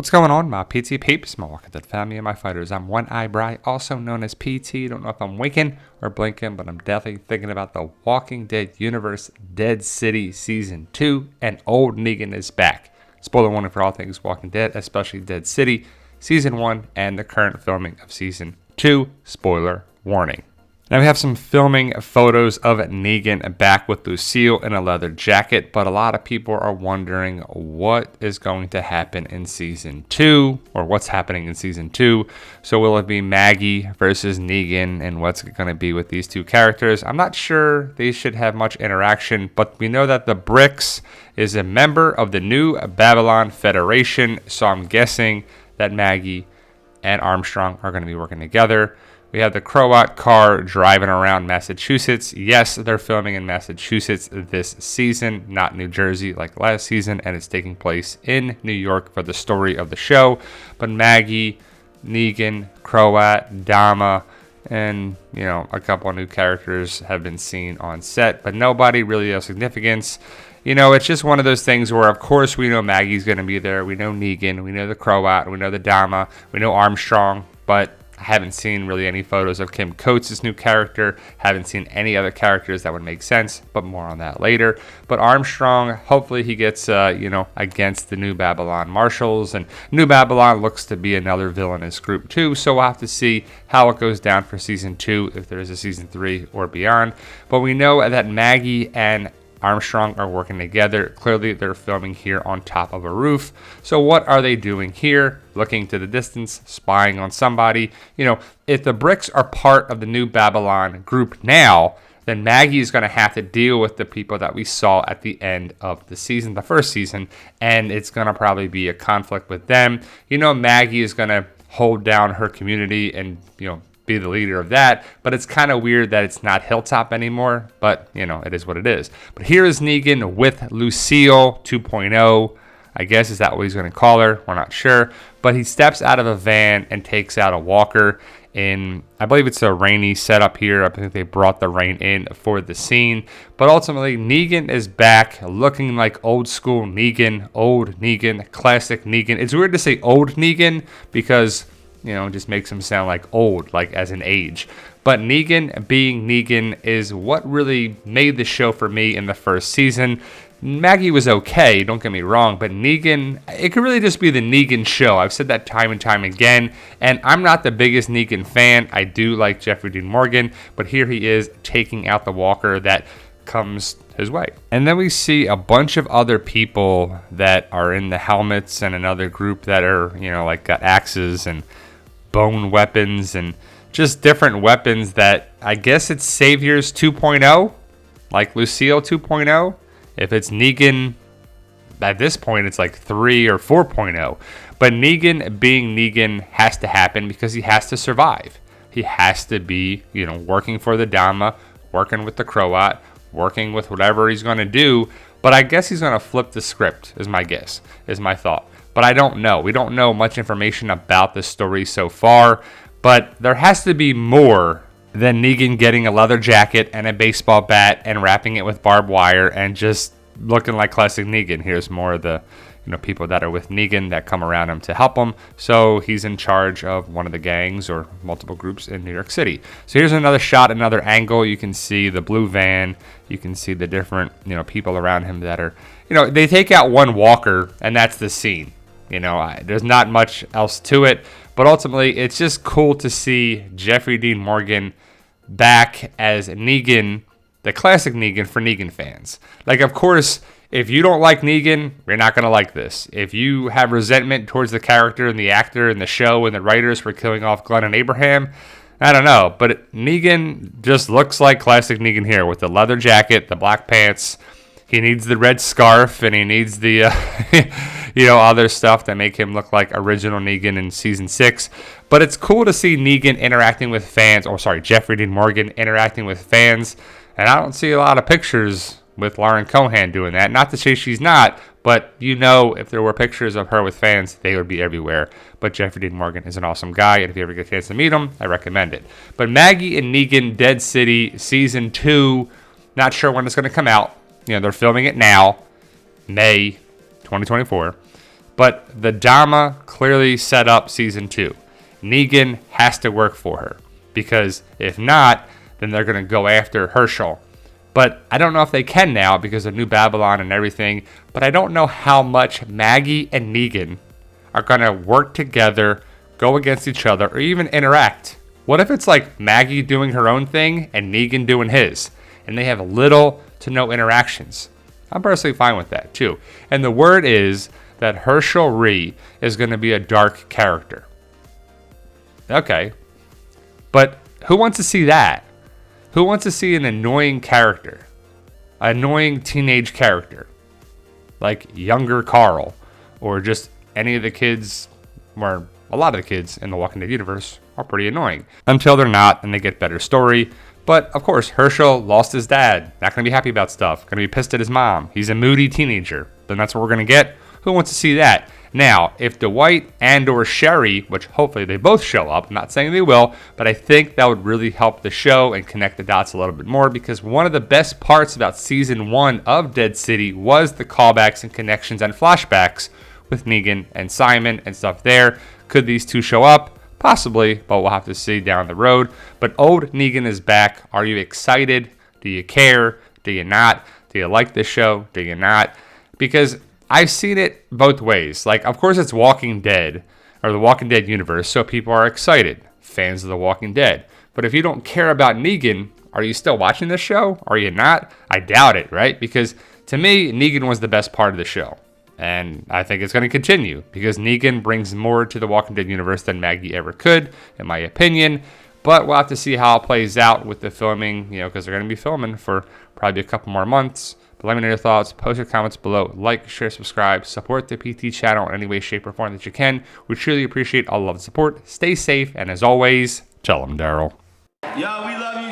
What's going on, my PT peeps, my Walking Dead family, and my fighters? I'm One Eye Bry, also known as PT. Don't know if I'm winking or blinking, but I'm definitely thinking about the Walking Dead universe, Dead City Season 2, and old Negan is back. Spoiler warning for all things Walking Dead, especially Dead City Season 1 and the current filming of Season 2. Spoiler warning. Now we have some filming photos of Negan back with Lucille in a leather jacket, but a lot of people are wondering what is going to happen in Season 2, or what's happening in Season 2. So will it be Maggie versus Negan, and what's it going to be with these two characters? I'm not sure they should have much interaction, but we know that the Bricks is a member of the New Babylon Federation, so I'm guessing that Maggie and Armstrong are going to be working together. We have the Croat car driving around Massachusetts. Yes, they're filming in Massachusetts this season, not New Jersey like last season, and it's taking place in New York for the story of the show. But Maggie, Negan, Croat, Dama, and a couple of new characters have been seen on set, but nobody really of significance. It's just one of those things where, of course, we know Maggie's going to be there. We know Negan, we know the Croat, we know the Dama, we know Armstrong, but I haven't seen really any photos of Kim Coates' new character. Haven't seen any other characters that would make sense, but more on that later. But Armstrong, hopefully he gets, against the New Babylon Marshals. And New Babylon looks to be another villainous group too. So we'll have to see how it goes down for Season 2, if there is a Season 3 or beyond. But we know that Maggie and Armstrong are working together. Clearly, they're filming here on top of a roof. So what are they doing here? Looking to the distance, spying on somebody. If the Bricks are part of the New Babylon group now, then Maggie is going to have to deal with the people that we saw at the end of the season, the first season, and it's going to probably be a conflict with them. Maggie is going to hold down her community and, be the leader of that, but it's kind of weird that it's not Hilltop anymore, but it is what it is. But here is Negan with Lucille 2.0, I guess. Is that what he's going to call her? We're not sure, but he steps out of a van and takes out a walker in, I believe it's a rainy setup here. I think they brought the rain in for the scene, but ultimately Negan is back looking like old school Negan, old Negan, classic Negan. It's weird to say old Negan because it just makes him sound like old, like as an age. But Negan being Negan is what really made the show for me in the first season. Maggie was okay, don't get me wrong, but Negan, it could really just be the Negan show. I've said that time and time again, and I'm not the biggest Negan fan. I do like Jeffrey Dean Morgan, but here he is taking out the walker that comes his way. And then we see a bunch of other people that are in the helmets and another group that are, got axes and bone weapons and just different weapons that I guess it's Saviors 2.0, like Lucille 2.0. If it's Negan, at this point it's like 3 or 4.0. But Negan being Negan has to happen because he has to survive. He has to be, working for the Dama, working with the Croat, working with whatever he's going to do. But I guess he's going to flip the script, is my guess, is my thought. But I don't know. We don't know much information about the story so far. But there has to be more than Negan getting a leather jacket and a baseball bat and wrapping it with barbed wire and just looking like classic Negan. Here's more of the people that are with Negan that come around him to help him. So he's in charge of one of the gangs or multiple groups in New York City. So here's another shot, another angle. You can see the blue van. You can see the different people around him that are, they take out one walker and that's the scene. There's not much else to it, but ultimately it's just cool to see Jeffrey Dean Morgan back as Negan, the classic Negan for Negan fans. Like, of course, if you don't like Negan, you're not going to like this. If you have resentment towards the character and the actor and the show and the writers for killing off Glenn and Abraham, I don't know, but Negan just looks like classic Negan here with the leather jacket, the black pants. He needs the red scarf, and he needs the, other stuff that make him look like original Negan in Season 6. But it's cool to see Negan interacting with fans, Jeffrey Dean Morgan interacting with fans. And I don't see a lot of pictures with Lauren Cohan doing that. Not to say she's not, but if there were pictures of her with fans, they would be everywhere. But Jeffrey Dean Morgan is an awesome guy, and if you ever get a chance to meet him, I recommend it. But Maggie and Negan, Dead City, Season 2, not sure when it's going to come out. They're filming it now, May 2024. But the drama clearly set up season 2. Negan has to work for her, because if not, then they're going to go after Herschel. But I don't know if they can now because of New Babylon and everything. But I don't know how much Maggie and Negan are going to work together, go against each other, or even interact. What if it's like Maggie doing her own thing and Negan doing his, and they have little to no interactions? I'm personally fine with that too. And the word is that Herschel Rhee is going to be a dark character. Okay. But who wants to see that? Who wants to see an annoying character? An annoying teenage character? Like younger Carl. Or just any of the kids, or a lot of the kids in the Walking Dead universe are pretty annoying. Until they're not and they get better story. But of course, Herschel lost his dad. Not going to be happy about stuff. Going to be pissed at his mom. He's a moody teenager. Then that's what we're going to get. Who wants to see that? Now, if Dwight and or Sherry, which hopefully they both show up, I'm not saying they will, but I think that would really help the show and connect the dots a little bit more, because one of the best parts about season 1 of Dead City was the callbacks and connections and flashbacks with Negan and Simon and stuff there. Could these two show up? Possibly, but we'll have to see down the road. But old Negan is back. Are you excited? Do you care? Do you not? Do you like this show? Do you not? Because I've seen it both ways. Like, of course, it's Walking Dead, or the Walking Dead universe, so people are excited, fans of the Walking Dead. But if you don't care about Negan, are you still watching this show? Are you not? I doubt it, right? Because to me, Negan was the best part of the show. And I think it's going to continue, because Negan brings more to the Walking Dead universe than Maggie ever could, in my opinion. But we'll have to see how it plays out with the filming, because they're going to be filming for probably a couple more months. But let me know your thoughts. Post your comments below. Like, share, subscribe. Support the PT channel in any way, shape, or form that you can. We truly appreciate all of the support. Stay safe. And as always, tell them, Daryl. Yo, we love you.